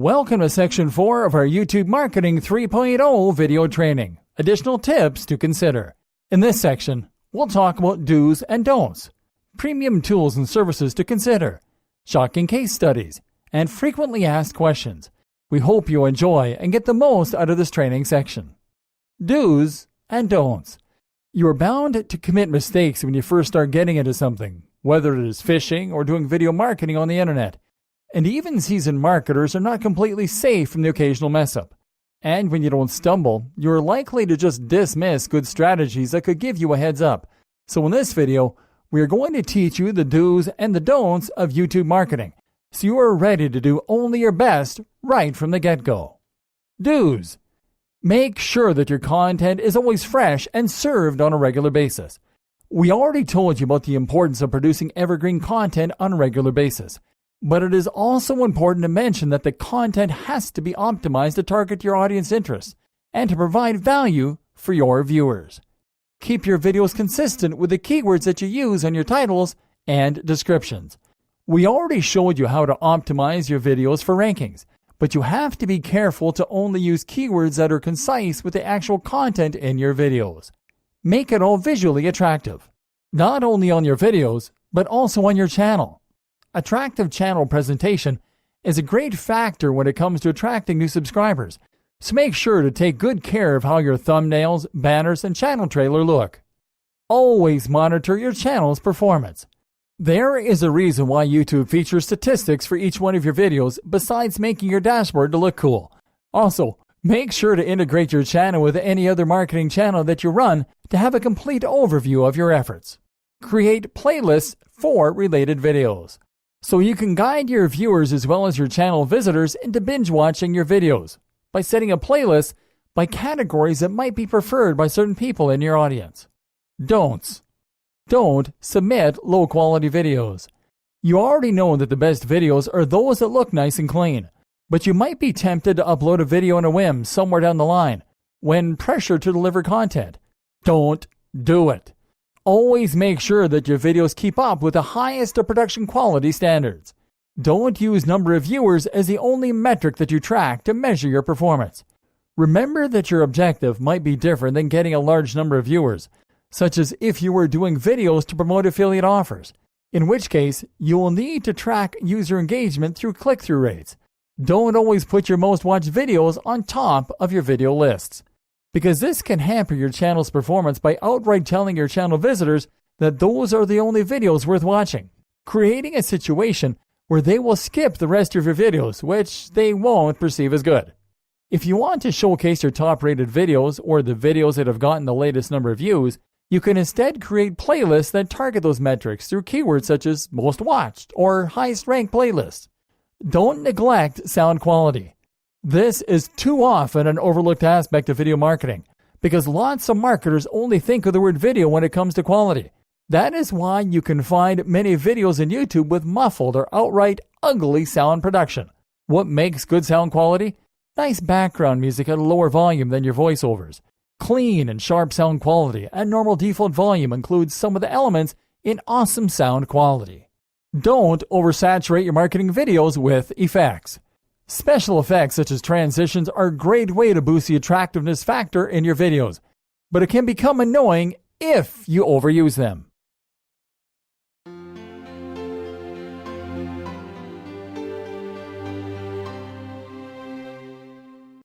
Welcome to Section 4 of our YouTube Marketing 3.0 video training. Additional tips to consider. In this section, we'll talk about do's and don'ts, premium tools and services to consider, shocking case studies, and frequently asked questions. We hope you enjoy and get the most out of this training section. Do's and don'ts. You are bound to commit mistakes when you first start getting into something, whether it is fishing or doing video marketing on the internet. And even seasoned marketers are not completely safe from the occasional mess-up. And when you don't stumble, you're likely to just dismiss good strategies that could give you a heads up. So in this video, we are going to teach you the do's and the don'ts of YouTube marketing, so you are ready to do only your best right from the get-go. Do's. Make sure that your content is always fresh and served on a regular basis. We already told you about the importance of producing evergreen content on a regular basis. But it is also important to mention that the content has to be optimized to target your audience interests and to provide value for your viewers. Keep your videos consistent with the keywords that you use on your titles and descriptions. We already showed you how to optimize your videos for rankings, but you have to be careful to only use keywords that are concise with the actual content in your videos. Make it all visually attractive, not only on your videos, but also on your channel. Attractive channel presentation is a great factor when it comes to attracting new subscribers, so make sure to take good care of how your thumbnails, banners, and channel trailer look. Always monitor your channel's performance. There is a reason why YouTube features statistics for each one of your videos besides making your dashboard to look cool. Also, make sure to integrate your channel with any other marketing channel that you run to have a complete overview of your efforts. Create playlists for related videos, so you can guide your viewers as well as your channel visitors into binge watching your videos by setting a playlist by categories that might be preferred by certain people in your audience. Don'ts. Don't submit low-quality videos. You already know that the best videos are those that look nice and clean, but you might be tempted to upload a video on a whim somewhere down the line when pressured to deliver content. Don't do it. Always make sure that your videos keep up with the highest of production quality standards. Don't use number of viewers as the only metric that you track to measure your performance. Remember that your objective might be different than getting a large number of viewers, such as if you were doing videos to promote affiliate offers, in which case you will need to track user engagement through click-through rates. Don't always put your most watched videos on top of your video lists, because this can hamper your channel's performance by outright telling your channel visitors that those are the only videos worth watching, creating a situation where they will skip the rest of your videos, which they won't perceive as good. If you want to showcase your top-rated videos or the videos that have gotten the latest number of views, you can instead create playlists that target those metrics through keywords such as most watched or highest ranked playlists. Don't neglect sound quality. This is too often an overlooked aspect of video marketing because lots of marketers only think of the word video when it comes to quality. That is why you can find many videos on YouTube with muffled or outright ugly sound production. What makes good sound quality? Nice background music at a lower volume than your voiceovers. Clean and sharp sound quality and normal default volume includes some of the elements in awesome sound quality. Don't oversaturate your marketing videos with effects. Special effects such as transitions are a great way to boost the attractiveness factor in your videos, but it can become annoying if you overuse them.